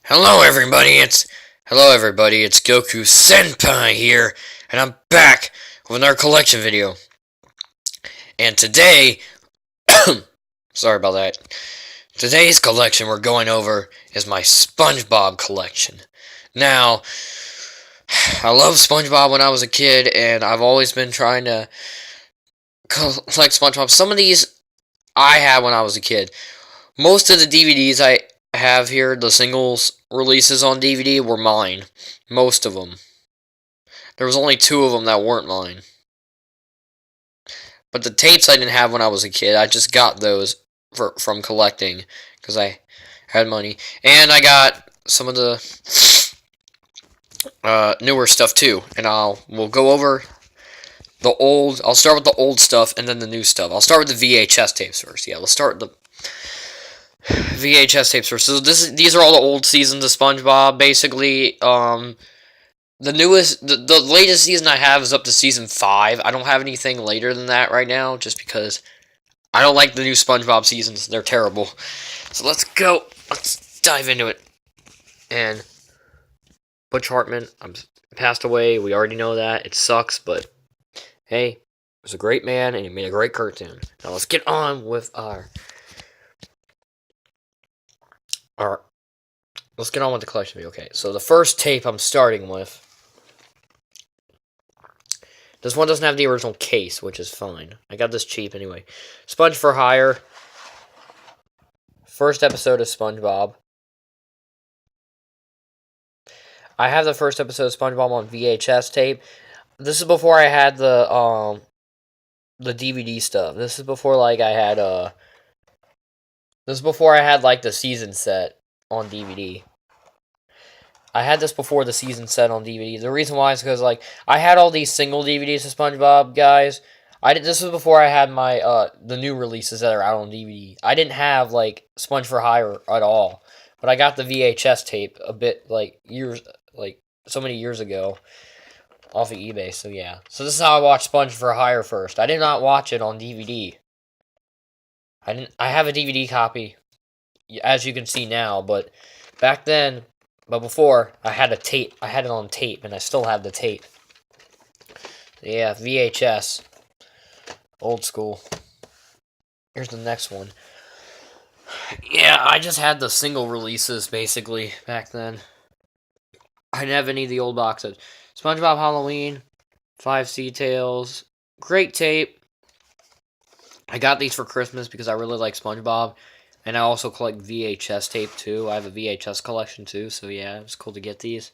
Hello everybody, it's Goku Senpai here, and I'm back with another collection video. And today, sorry about that. Today's collection we're going over is my SpongeBob collection. Now, I loved SpongeBob when I was a kid, and I've always been trying to collect SpongeBob. Some of these I had when I was a kid. Most of the DVDs I have here, the singles releases on DVD, were mine. Most of them. There was only 2 of them that weren't mine. But the tapes I didn't have when I was a kid. I just got those from collecting because I had money. And I got some of the newer stuff too. And we'll go over the old. I'll start with the old stuff and then the new stuff. I'll start with the VHS tapes first. Yeah, let's start with the VHS tapes first. So these are all the old seasons of SpongeBob. Basically, the latest season I have is up to season 5. I don't have anything later than that right now, just because I don't like the new SpongeBob seasons. They're terrible. So let's go. Let's dive into it. And Butch Hartman, passed away. We already know that. It sucks, but hey, he was a great man, and he made a great cartoon. Now let's get on with let's get on with the collection video. Okay, so the first tape I'm starting with. This one doesn't have the original case, which is fine. I got this cheap anyway. Sponge for Hire. First episode of SpongeBob. I have the first episode of SpongeBob on VHS tape. This is before I had the DVD stuff. This is before like I had This is before I had like the season set on DVD. I had this before the season set on DVD. The reason why is because like I had all these single DVDs of SpongeBob, guys. This was before I had my the new releases that are out on DVD. I didn't have like Sponge for Hire at all, but I got the VHS tape a bit like so many years ago off of eBay. So yeah, so this is how I watched Sponge for Hire first. I did not watch it on DVD. I have a DVD copy, as you can see now, but back then. But before, I had a tape. I had it on tape, and I still have the tape. Yeah, VHS. Old school. Here's the next one. Yeah, I just had the single releases, basically, back then. I didn't have any of the old boxes. SpongeBob Halloween. 5 Sea Tales. Great tape. I got these for Christmas because I really like SpongeBob. And I also collect VHS tape, too. I have a VHS collection, too. So, yeah, it's cool to get these.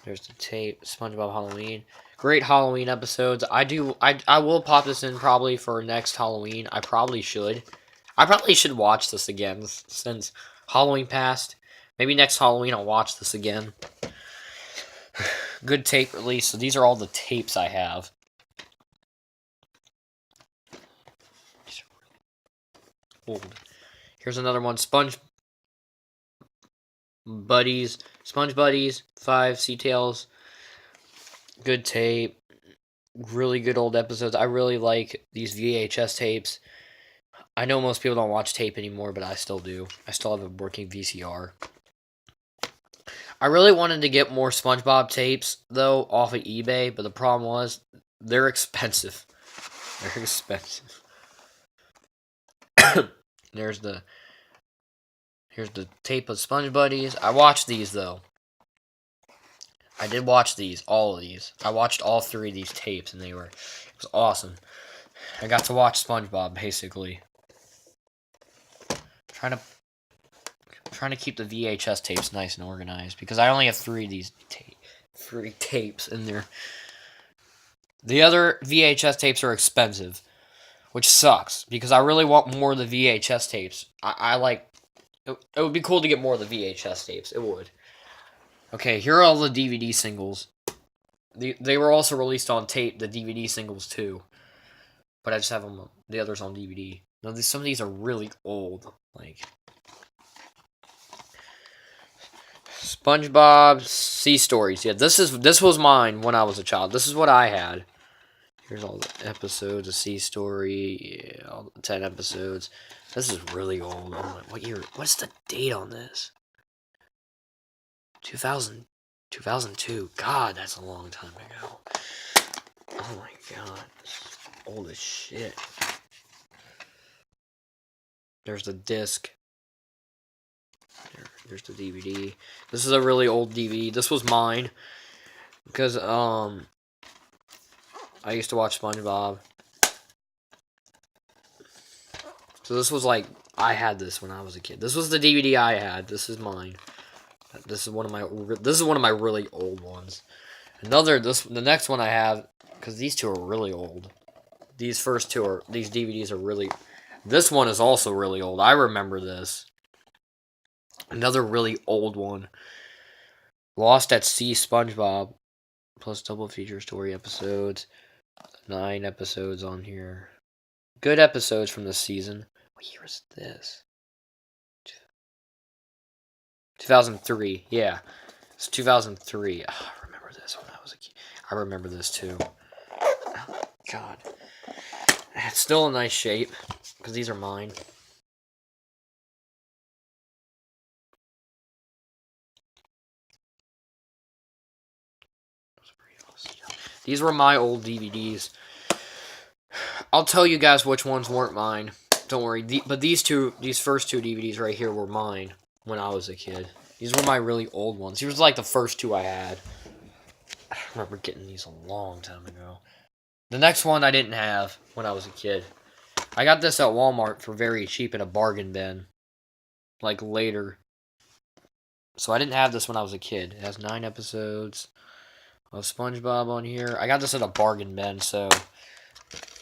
There's the tape. SpongeBob Halloween. Great Halloween episodes. I will pop this in probably for next Halloween. I probably should. I probably should watch this again since Halloween passed. Maybe next Halloween I'll watch this again. Good tape release. So, these are all the tapes I have. Old. Here's another one. Sponge Buddies. 5 Sea Tales. Good tape. Really good old episodes. I really like these VHS tapes. I know most people don't watch tape anymore, but I still do. I still have a working VCR. I really wanted to get more SpongeBob tapes, though, off of eBay, but the problem was they're expensive. They're expensive. Here's the tape of Sponge Buddies. I watched these though. I did watch these, all of these. I watched all 3 of these tapes, and it was awesome. I got to watch SpongeBob basically. Trying to keep the VHS tapes nice and organized because I only have 3 of these 3 tapes in there. The other VHS tapes are expensive, which sucks, because I really want more of the VHS tapes. I like... It would be cool to get more of the VHS tapes. It would. Okay, here are all the DVD singles. They were also released on tape, the DVD singles, too. But I just have them, the others on DVD. Now, some of these are really old. Like... SpongeBob Sea Stories. Yeah, this was mine when I was a child. This is what I had. Here's all the episodes of Sea Story. Yeah, all the 10 episodes. This is really old. Oh my, what year? What's the date on this? 2000, 2002. God, that's a long time ago. Oh my god. Old as shit. There's the disc. There's the DVD. This is a really old DVD. This was mine. Because, I used to watch SpongeBob. So this was like, I had this when I was a kid. This was the DVD I had. This is mine. This is one of my really old ones. The next one I have, because these two are really old. These DVDs are really, this one is also really old. I remember this. Another really old one. Lost at Sea SpongeBob. Plus double feature story episodes. 9 episodes on here. Good episodes from this season. What year is this? 2003. Yeah. It's 2003. Oh, I remember this when I was a kid. I remember this too. Oh, God. It's still in nice shape. Because these are mine. These were my old DVDs. I'll tell you guys which ones weren't mine. Don't worry. But these first two DVDs right here were mine when I was a kid. These were my really old ones. These were like the first two I had. I remember getting these a long time ago. The next one I didn't have when I was a kid. I got this at Walmart for very cheap in a bargain bin. Like later. So I didn't have this when I was a kid. It has 9 episodes of SpongeBob on here. I got this at a bargain bin, so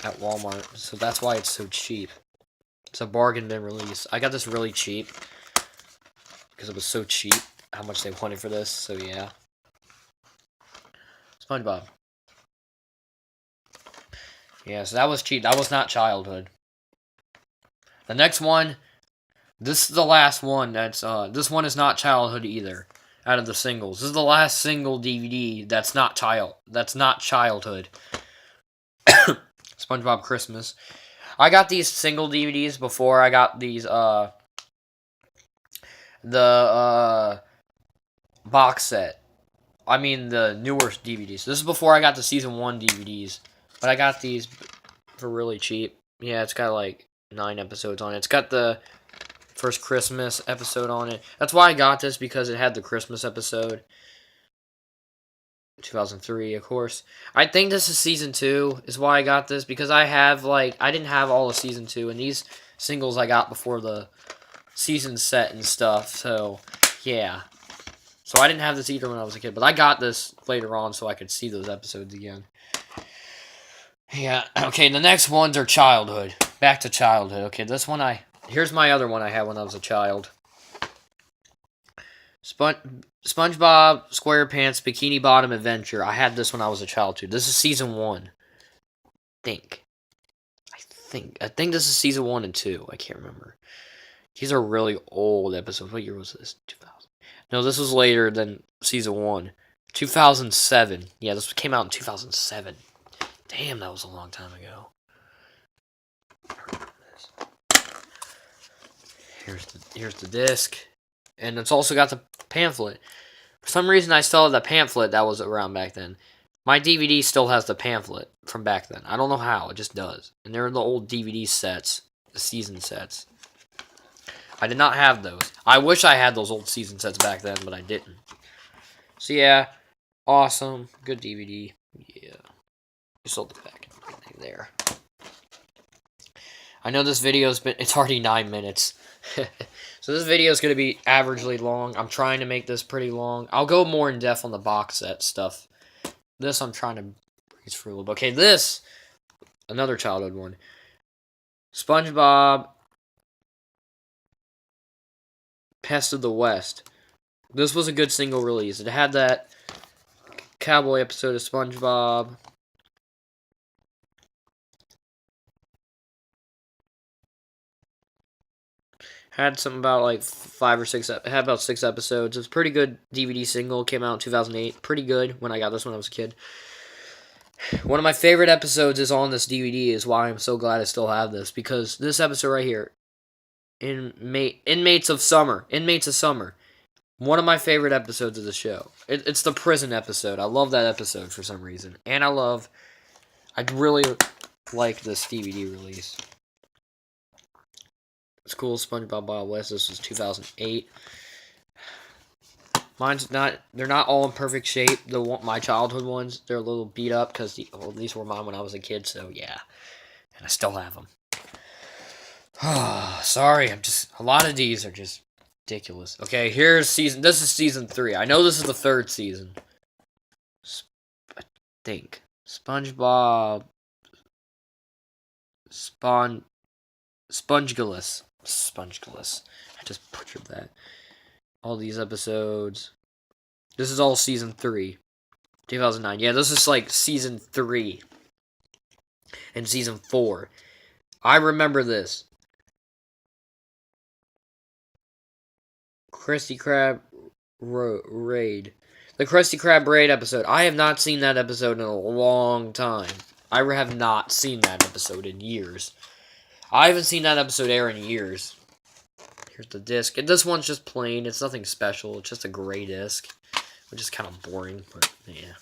at Walmart. So that's why it's so cheap. It's a bargain bin release. I got this really cheap because it was so cheap how much they wanted for this. So yeah. SpongeBob. Yeah, so that was cheap. That was not childhood. The next one, this is the last one. This one is not childhood either. Out of the singles, this is the last single DVD that's not childhood. SpongeBob Christmas. I got these single DVDs before I got these the box set. I mean the newer DVDs. This is before I got the season 1 DVDs. But I got these for really cheap. Yeah, it's got like 9 episodes on it. It's got the first Christmas episode on it. That's why I got this, because it had the Christmas episode. 2003, of course. I think this is season 2 is why I got this, because I didn't have all of season 2, and these singles I got before the season set and stuff, so yeah. So I didn't have this either when I was a kid, but I got this later on so I could see those episodes again. Yeah, okay, the next ones are childhood. Back to childhood. Okay, this one here's my other one I had when I was a child. SpongeBob SquarePants Bikini Bottom Adventure. I had this when I was a child too. This is season 1. I think this is season 1 and 2. I can't remember. These are really old episodes. What year was this? 2000. No, this was later than season 1. 2007. Yeah, this came out in 2007. Damn, that was a long time ago. Here's the disc. And it's also got the pamphlet. For some reason, I still have the pamphlet that was around back then. My DVD still has the pamphlet from back then. I don't know how, it just does. And they're the old DVD sets, the season sets. I did not have those. I wish I had those old season sets back then, but I didn't. So yeah, awesome, good DVD. Yeah, you sold the back and everything there. I know this video's it's already 9 minutes. So this video is going to be averagely long. I'm trying to make this pretty long. I'll go more in depth on the box set stuff. This I'm trying to breeze through a little bit. Okay, this, another childhood one. SpongeBob Pest of the West. This was a good single release. It had that cowboy episode of SpongeBob. Had something about like 5 or 6. It had about 6 episodes. It was a pretty good DVD single. Came out in 2008. Pretty good when I got this when I was a kid. One of my favorite episodes is on this DVD. Is why I'm so glad I still have this, because this episode right here, Inmates of Summer. One of my favorite episodes of the show. It's the prison episode. I love that episode for some reason. And I really like this DVD release. It's cool. SpongeBob Wild West. This was 2008. They're not all in perfect shape. My childhood ones, they're a little beat up because these were mine when I was a kid, so yeah. And I still have them. Sorry, a lot of these are just ridiculous. Okay, this is season 3. I know this is the 3rd season. I think. SpongeBob. Spongeless. I just butchered that. All these episodes. This is all season 3. 2009. Yeah, this is like season 3. And season 4. I remember this. Krusty Krab Raid. The Krusty Krab Raid episode. I have not seen that episode in a long time. I have not seen that episode in years. I haven't seen that episode air in years. Here's the disc. And this one's just plain. It's nothing special. It's just a gray disc. Which is kind of boring, but yeah.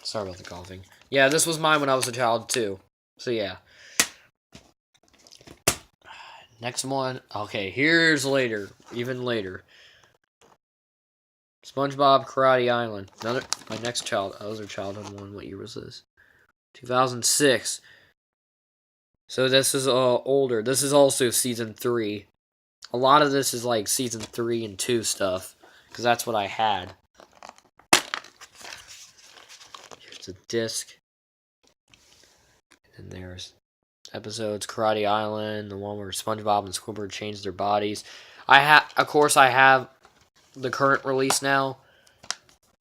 Sorry about the coughing. Yeah, this was mine when I was a child, too. So, yeah. Next one. Okay, here's later. Even later. SpongeBob Karate Island. My next other childhood one. What year was this? 2006. So this is older. This is also season 3. A lot of this is like season 3 and 2 stuff. Because that's what I had. Here's the disc. And there's episodes. Karate Island. The one where SpongeBob and Squidward change their bodies. Of course, I have the current release now.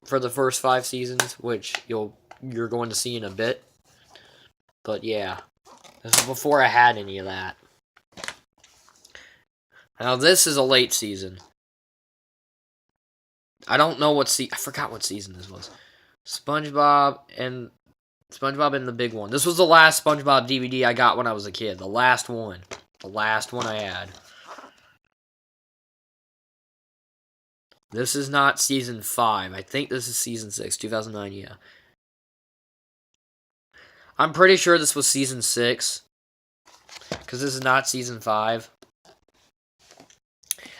For the first 5 seasons. Which you're going to see in a bit. But yeah. This is before I had any of that. Now this is a late season. I don't know I forgot what season this was. SpongeBob and the Big One. This was the last SpongeBob DVD I got when I was a kid. The last one. The last one I had. This is not season 5. I think this is season 6. 2009, yeah. I'm pretty sure this was season 6. Because this is not season 5.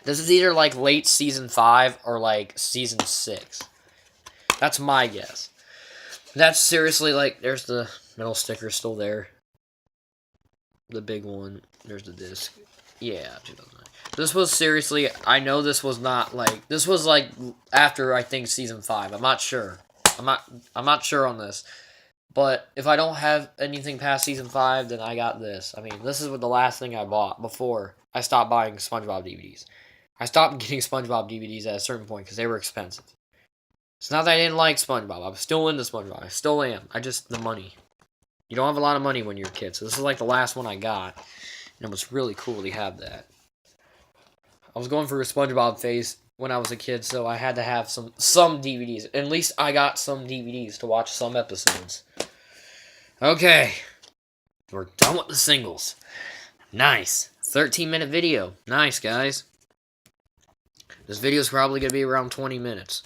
This is either like late season 5 or like season 6. That's my guess. That's seriously like, there's the middle sticker still there. The big one. There's the disc. Yeah, 2009. This was seriously, I know this was not like, this was like after I think season 5. I'm not sure. I'm not sure on this. But if I don't have anything past season 5, then I got this. I mean, this is the last thing I bought before I stopped buying SpongeBob DVDs. I stopped getting SpongeBob DVDs at a certain point because they were expensive. It's not that I didn't like SpongeBob. I'm still into SpongeBob. I still am. The money. You don't have a lot of money when you're a kid. So this is like the last one I got. And it was really cool to have that. I was going through a SpongeBob phase when I was a kid, so I had to have some DVDs. At least I got some DVDs to watch some episodes. Okay. We're done with the singles. Nice. 13-minute video. Nice, guys. This video is probably going to be around 20 minutes.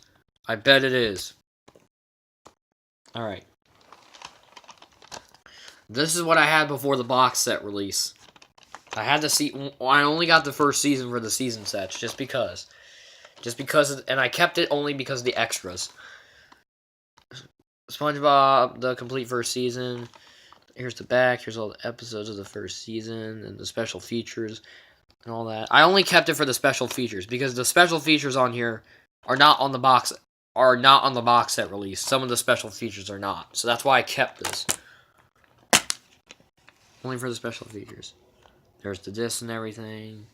I bet it is. Alright. This is what I had before the box set release. I only got the first season for the season sets, just because. And I kept it only because of the extras. SpongeBob, the complete first season. Here's the back. Here's all the episodes of the first season and the special features and all that. I only kept it for the special features because the special features on here are not on the box set release. Some of the special features are not. So that's why I kept this. Only for the special features. There's the disc and everything.